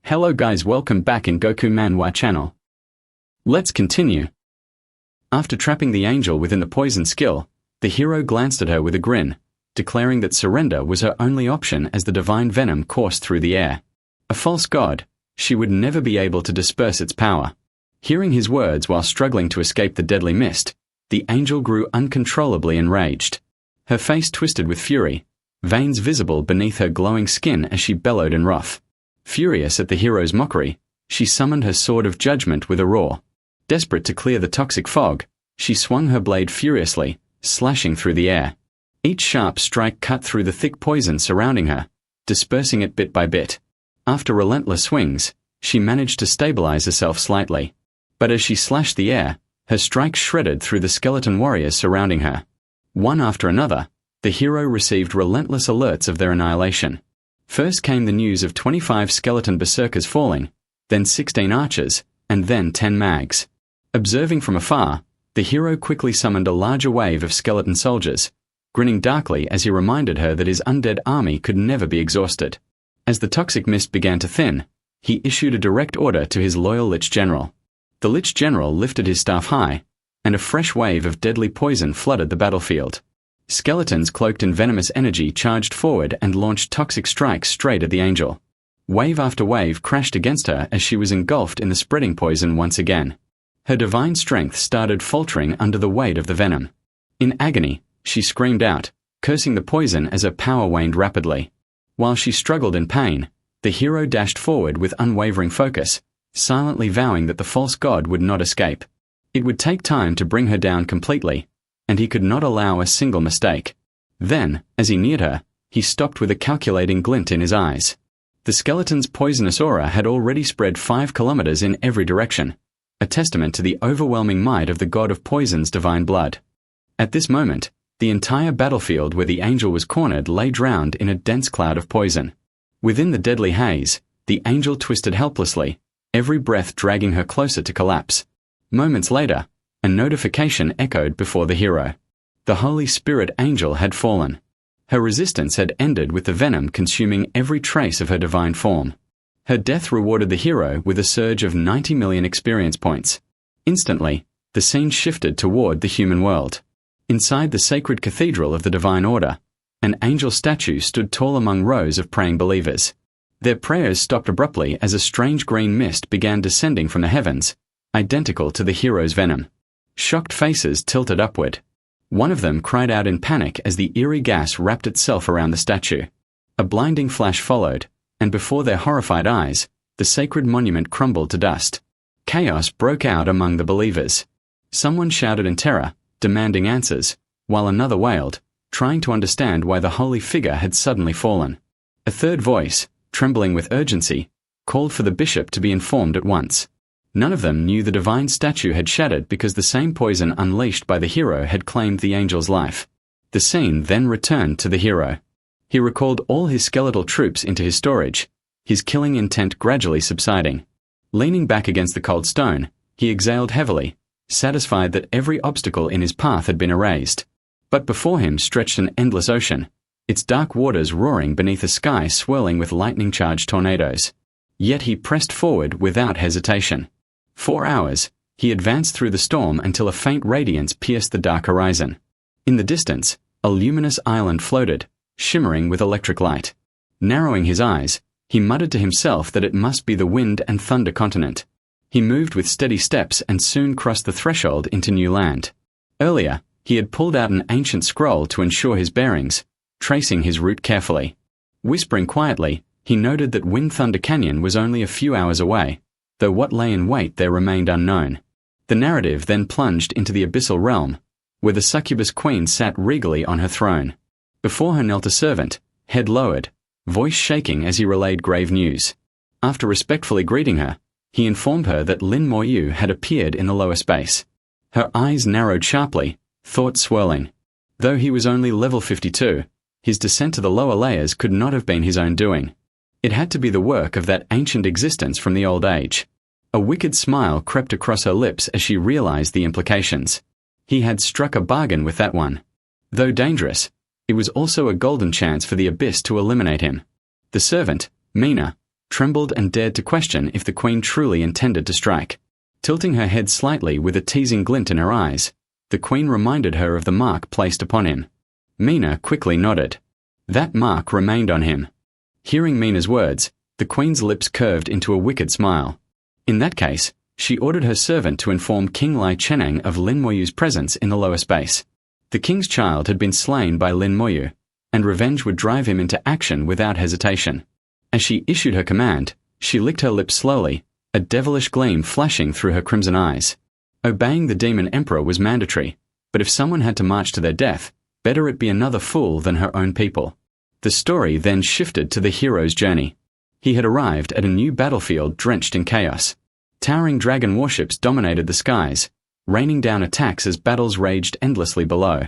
Hello guys, welcome back in Goku Manhwa channel. Let's continue. After trapping the angel within the poison skill, the hero glanced at her with a grin, declaring that surrender was her only option as the divine venom coursed through the air. A false god, she would never be able to disperse its power. Hearing his words while struggling to escape the deadly mist, the angel grew uncontrollably enraged. Her face twisted with fury, veins visible beneath her glowing skin as she bellowed in wrath. Furious at the hero's mockery, she summoned her sword of judgment with a roar. Desperate to clear the toxic fog, she swung her blade furiously, slashing through the air. Each sharp strike cut through the thick poison surrounding her, dispersing it bit by bit. After relentless swings, she managed to stabilize herself slightly. But as she slashed the air, her strikes shredded through the skeleton warriors surrounding her. One after another, the hero received relentless alerts of their annihilation. First came the news of 25 skeleton berserkers falling, then 16 archers, and then 10 mags. Observing from afar, the hero quickly summoned a larger wave of skeleton soldiers, grinning darkly as he reminded her that his undead army could never be exhausted. As the toxic mist began to thin, he issued a direct order to his loyal Lich General. The Lich General lifted his staff high, and a fresh wave of deadly poison flooded the battlefield. Skeletons cloaked in venomous energy charged forward and launched toxic strikes straight at the angel. Wave after wave crashed against her as she was engulfed in the spreading poison once again. Her divine strength started faltering under the weight of the venom. In agony, she screamed out, cursing the poison as her power waned rapidly. While she struggled in pain, the hero dashed forward with unwavering focus, silently vowing that the false god would not escape. It would take time to bring her down completely, and he could not allow a single mistake. Then, as he neared her, he stopped with a calculating glint in his eyes. The skeleton's poisonous aura had already spread 5 kilometers in every direction, a testament to the overwhelming might of the god of poison's divine blood. At this moment, the entire battlefield where the angel was cornered lay drowned in a dense cloud of poison. Within the deadly haze, the angel twisted helplessly, every breath dragging her closer to collapse. Moments later, a notification echoed before the hero. The Holy Spirit angel had fallen. Her resistance had ended with the venom consuming every trace of her divine form. Her death rewarded the hero with a surge of 90 million experience points. Instantly, the scene shifted toward the human world. Inside the sacred cathedral of the Divine Order, an angel statue stood tall among rows of praying believers. Their prayers stopped abruptly as a strange green mist began descending from the heavens, identical to the hero's venom. Shocked faces tilted upward. One of them cried out in panic as the eerie gas wrapped itself around the statue. A blinding flash followed, and before their horrified eyes, the sacred monument crumbled to dust. Chaos broke out among the believers. Someone shouted in terror, demanding answers, while another wailed, trying to understand why the holy figure had suddenly fallen. A third voice, trembling with urgency, called for the bishop to be informed at once. None of them knew the divine statue had shattered because the same poison unleashed by the hero had claimed the angel's life. The scene then returned to the hero. He recalled all his skeletal troops into his storage, his killing intent gradually subsiding. Leaning back against the cold stone, he exhaled heavily, satisfied that every obstacle in his path had been erased. But before him stretched an endless ocean, its dark waters roaring beneath a sky swirling with lightning-charged tornadoes. Yet he pressed forward without hesitation. 4 hours, he advanced through the storm until a faint radiance pierced the dark horizon. In the distance, a luminous island floated, shimmering with electric light. Narrowing his eyes, he muttered to himself that it must be the Wind and Thunder continent. He moved with steady steps and soon crossed the threshold into new land. Earlier, he had pulled out an ancient scroll to ensure his bearings, tracing his route carefully. Whispering quietly, he noted that Wind Thunder Canyon was only a few hours away, though what lay in wait there remained unknown. The narrative then plunged into the abyssal realm, where the succubus queen sat regally on her throne. Before her knelt a servant, head lowered, voice shaking as he relayed grave news. After respectfully greeting her, he informed her that Lin Moyu had appeared in the lower space. Her eyes narrowed sharply, thoughts swirling. Though he was only level 52, his descent to the lower layers could not have been his own doing. It had to be the work of that ancient existence from the old age. A wicked smile crept across her lips as she realized the implications. He had struck a bargain with that one. Though dangerous, it was also a golden chance for the abyss to eliminate him. The servant, Mina, trembled and dared to question if the queen truly intended to strike. Tilting her head slightly with a teasing glint in her eyes, the queen reminded her of the mark placed upon him. Mina quickly nodded. That mark remained on him. Hearing Mina's words, the queen's lips curved into a wicked smile. In that case, she ordered her servant to inform King Lai Cheneng of Lin Moyu's presence in the lower space. The king's child had been slain by Lin Moyu, and revenge would drive him into action without hesitation. As she issued her command, she licked her lips slowly, a devilish gleam flashing through her crimson eyes. Obeying the demon emperor was mandatory, but if someone had to march to their death, better it be another fool than her own people. The story then shifted to the hero's journey. He had arrived at a new battlefield drenched in chaos. Towering dragon warships dominated the skies, raining down attacks as battles raged endlessly below.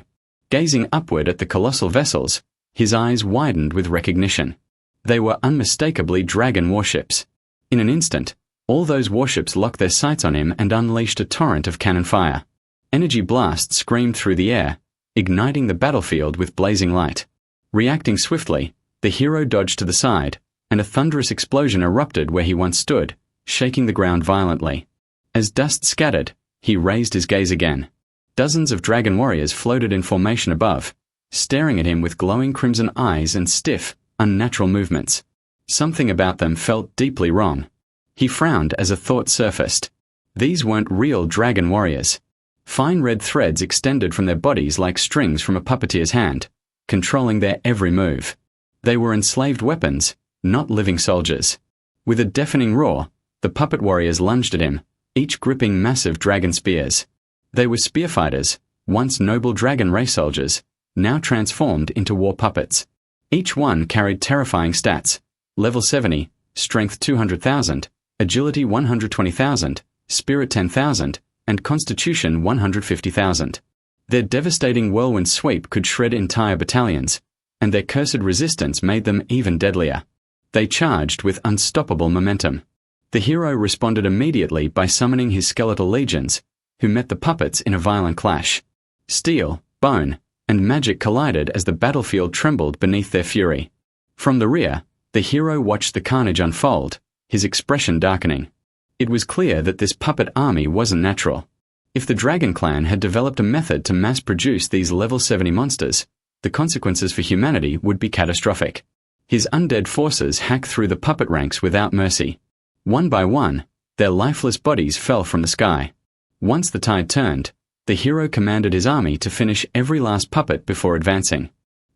Gazing upward at the colossal vessels, his eyes widened with recognition. They were unmistakably dragon warships. In an instant, all those warships locked their sights on him and unleashed a torrent of cannon fire. Energy blasts screamed through the air, igniting the battlefield with blazing light. Reacting swiftly, the hero dodged to the side, and a thunderous explosion erupted where he once stood, shaking the ground violently. As dust scattered, he raised his gaze again. Dozens of dragon warriors floated in formation above, staring at him with glowing crimson eyes and stiff, unnatural movements. Something about them felt deeply wrong. He frowned as a thought surfaced. These weren't real dragon warriors. Fine red threads extended from their bodies like strings from a puppeteer's hand, controlling their every move. They were enslaved weapons, not living soldiers. With a deafening roar, the puppet warriors lunged at him, each gripping massive dragon spears. They were spearfighters, once noble dragon race soldiers, now transformed into war puppets. Each one carried terrifying stats: level 70, strength 200,000, agility 120,000, spirit 10,000, and constitution 150,000. Their devastating whirlwind sweep could shred entire battalions, and their cursed resistance made them even deadlier. They charged with unstoppable momentum. The hero responded immediately by summoning his skeletal legions, who met the puppets in a violent clash. Steel, bone, and magic collided as the battlefield trembled beneath their fury. From the rear, the hero watched the carnage unfold, his expression darkening. It was clear that this puppet army wasn't natural. If the Dragon Clan had developed a method to mass-produce these level 70 monsters, the consequences for humanity would be catastrophic. His undead forces hacked through the puppet ranks without mercy. One by one, their lifeless bodies fell from the sky. Once the tide turned, the hero commanded his army to finish every last puppet before advancing.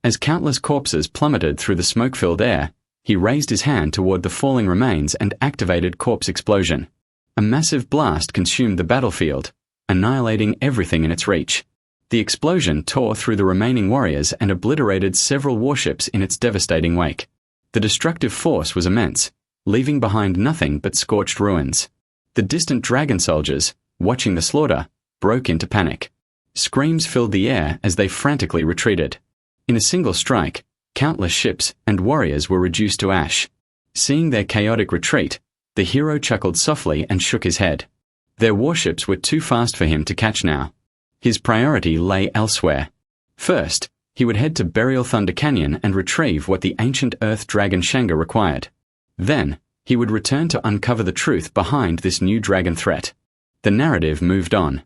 As countless corpses plummeted through the smoke-filled air, he raised his hand toward the falling remains and activated Corpse Explosion. A massive blast consumed the battlefield, annihilating everything in its reach. The explosion tore through the remaining warriors and obliterated several warships in its devastating wake. The destructive force was immense, leaving behind nothing but scorched ruins. The distant dragon soldiers, watching the slaughter, broke into panic. Screams filled the air as they frantically retreated. In a single strike, countless ships and warriors were reduced to ash. Seeing their chaotic retreat, the hero chuckled softly and shook his head. Their warships were too fast for him to catch now. His priority lay elsewhere. First, he would head to Burial Thunder Canyon and retrieve what the ancient Earth Dragon Shanga required. Then, he would return to uncover the truth behind this new dragon threat. The narrative moved on.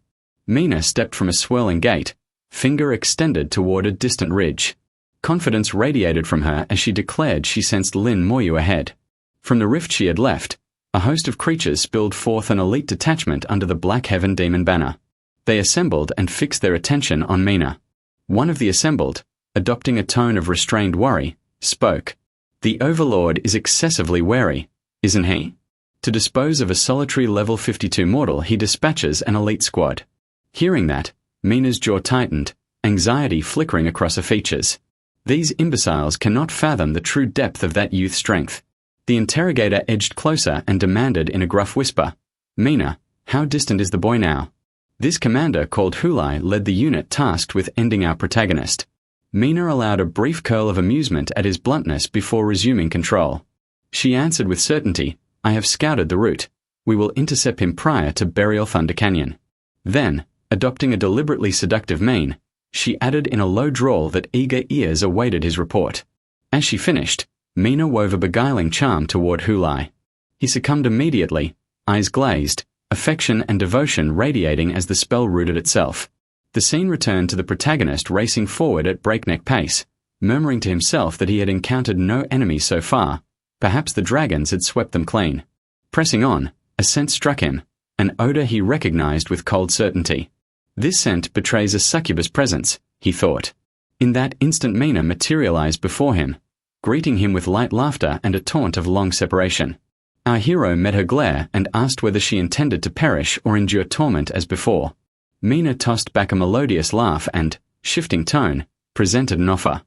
Mina stepped from a swirling gate, finger extended toward a distant ridge. Confidence radiated from her as she declared she sensed Lin Moyu ahead. From the rift she had left, a host of creatures spilled forth an elite detachment under the Black Heaven Demon banner. They assembled and fixed their attention on Mina. One of the assembled, adopting a tone of restrained worry, spoke. "The Overlord is excessively wary, isn't he? To dispose of a solitary level 52 mortal, he dispatches an elite squad." Hearing that, Mina's jaw tightened, anxiety flickering across her features. These imbeciles cannot fathom the true depth of that youth's strength. The interrogator edged closer and demanded in a gruff whisper, "Mina, how distant is the boy now?" This commander called Hulai led the unit tasked with ending our protagonist. Mina allowed a brief curl of amusement at his bluntness before resuming control. She answered with certainty, "I have scouted the route. We will intercept him prior to Burial Thunder Canyon." Then, adopting a deliberately seductive mien, she added in a low drawl that eager ears awaited his report. As she finished, Mina wove a beguiling charm toward Hulai. He succumbed immediately, eyes glazed, affection and devotion radiating as the spell rooted itself. The scene returned to the protagonist racing forward at breakneck pace, murmuring to himself that he had encountered no enemies so far. Perhaps the dragons had swept them clean. Pressing on, a scent struck him, an odor he recognized with cold certainty. This scent betrays a succubus presence, he thought. In that instant Mina materialized before him, greeting him with light laughter and a taunt of long separation. Our hero met her glare and asked whether she intended to perish or endure torment as before. Mina tossed back a melodious laugh and, shifting tone, presented an offer.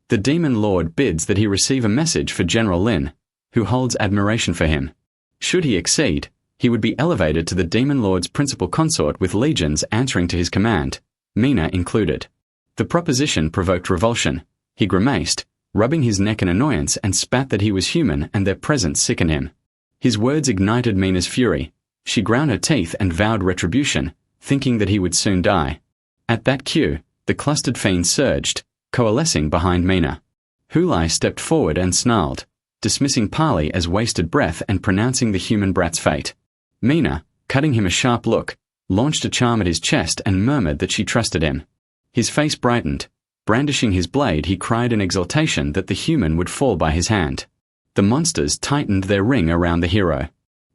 The demon lord bids that he receive a message for General Lin, who holds admiration for him. Should he accede, he would be elevated to the demon lord's principal consort with legions answering to his command, Mina included. The proposition provoked revulsion. He grimaced, rubbing his neck in annoyance, and spat that he was human and their presence sickened him. His words ignited Mina's fury. She ground her teeth and vowed retribution, thinking that he would soon die. At that cue, the clustered fiends surged, coalescing behind Mina. Hulai stepped forward and snarled, dismissing Pali as wasted breath and pronouncing the human brat's fate. Mina, cutting him a sharp look, launched a charm at his chest and murmured that she trusted him. His face brightened. Brandishing his blade, he cried in exultation that the human would fall by his hand. The monsters tightened their ring around the hero.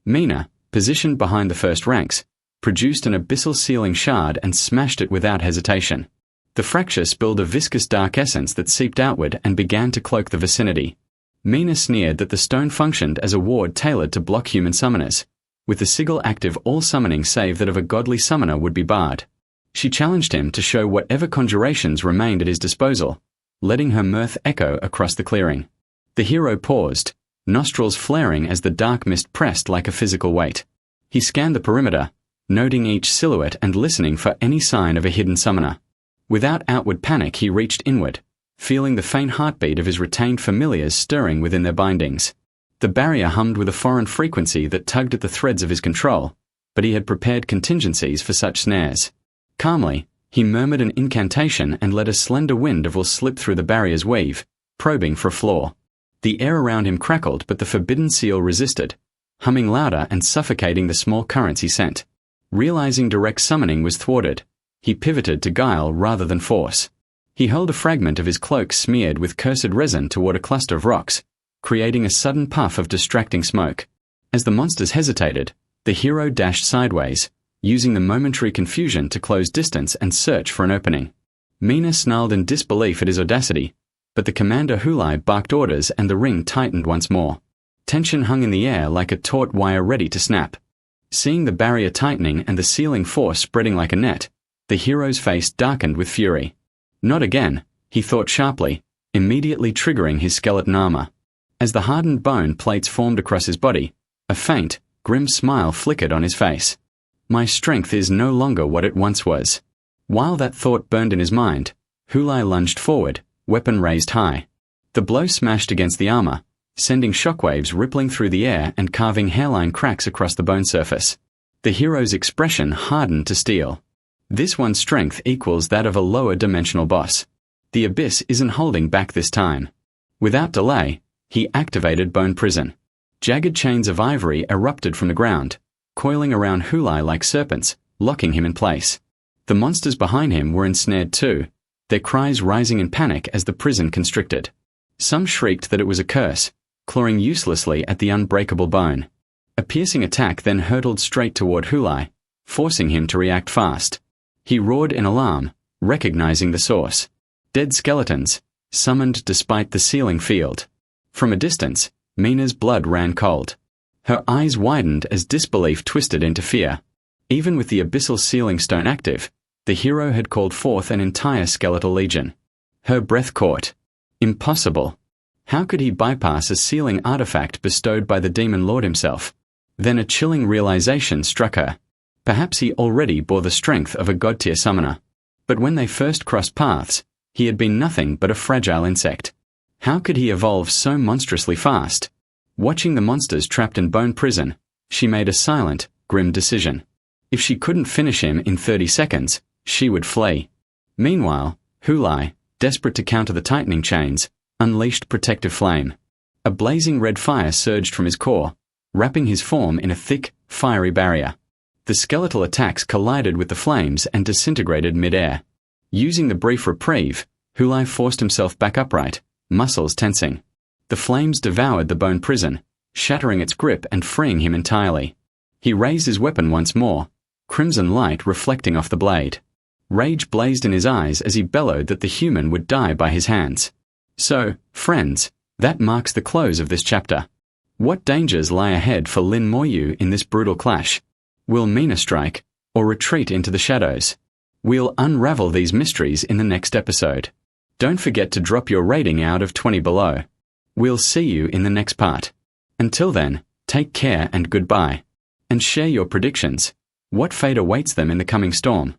Mina, positioned behind the first ranks, produced an abyssal sealing shard and smashed it without hesitation. The fracture spilled a viscous dark essence that seeped outward and began to cloak the vicinity. Mina sneered that the stone functioned as a ward tailored to block human summoners. With the sigil active, all summoning save that of a godly summoner would be barred. She challenged him to show whatever conjurations remained at his disposal, letting her mirth echo across the clearing. The hero paused, nostrils flaring as the dark mist pressed like a physical weight. He scanned the perimeter, noting each silhouette and listening for any sign of a hidden summoner. Without outward panic, he reached inward, feeling the faint heartbeat of his retained familiars stirring within their bindings. The barrier hummed with a foreign frequency that tugged at the threads of his control, but he had prepared contingencies for such snares. Calmly, he murmured an incantation and let a slender wind of will slip through the barrier's weave, probing for a flaw. The air around him crackled, but the forbidden seal resisted, humming louder and suffocating the small currents he sent. Realizing direct summoning was thwarted, he pivoted to guile rather than force. He hurled a fragment of his cloak smeared with cursed resin toward a cluster of rocks, creating a sudden puff of distracting smoke. As the monsters hesitated, the hero dashed sideways, using the momentary confusion to close distance and search for an opening. Mina snarled in disbelief at his audacity, but the commander Hulai barked orders and the ring tightened once more. Tension hung in the air like a taut wire ready to snap. Seeing the barrier tightening and the sealing force spreading like a net, the hero's face darkened with fury. Not again, he thought sharply, immediately triggering his skeleton armor. As the hardened bone plates formed across his body, a faint, grim smile flickered on his face. My strength is no longer what it once was. While that thought burned in his mind, Hulai lunged forward, weapon raised high. The blow smashed against the armor, sending shockwaves rippling through the air and carving hairline cracks across the bone surface. The hero's expression hardened to steel. This one's strength equals that of a lower dimensional boss. The abyss isn't holding back this time. Without delay, he activated Bone Prison. Jagged chains of ivory erupted from the ground, coiling around Hulai like serpents, locking him in place. The monsters behind him were ensnared too, their cries rising in panic as the prison constricted. Some shrieked that it was a curse, clawing uselessly at the unbreakable bone. A piercing attack then hurtled straight toward Hulai, forcing him to react fast. He roared in alarm, recognizing the source. Dead skeletons, summoned despite the sealing field. From a distance, Mina's blood ran cold. Her eyes widened as disbelief twisted into fear. Even with the abyssal sealing stone active, the hero had called forth an entire skeletal legion. Her breath caught. Impossible. How could he bypass a sealing artifact bestowed by the demon lord himself? Then a chilling realization struck her. Perhaps he already bore the strength of a god-tier summoner. But when they first crossed paths, he had been nothing but a fragile insect. How could he evolve so monstrously fast? Watching the monsters trapped in Bone Prison, she made a silent, grim decision. If she couldn't finish him in 30 seconds, she would flee. Meanwhile, Hulai, desperate to counter the tightening chains, unleashed protective flame. A blazing red fire surged from his core, wrapping his form in a thick, fiery barrier. The skeletal attacks collided with the flames and disintegrated mid-air. Using the brief reprieve, Hulai forced himself back upright, muscles tensing. The flames devoured the bone prison, shattering its grip and freeing him entirely. He raised his weapon once more, crimson light reflecting off the blade. Rage blazed in his eyes as he bellowed that the human would die by his hands. So, friends, that marks the close of this chapter. What dangers lie ahead for Lin Moyu in this brutal clash? Will Mina strike, or retreat into the shadows? We'll unravel these mysteries in the next episode. Don't forget to drop your rating out of 20 below. We'll see you in the next part. Until then, take care and goodbye. And share your predictions. What fate awaits them in the coming storm?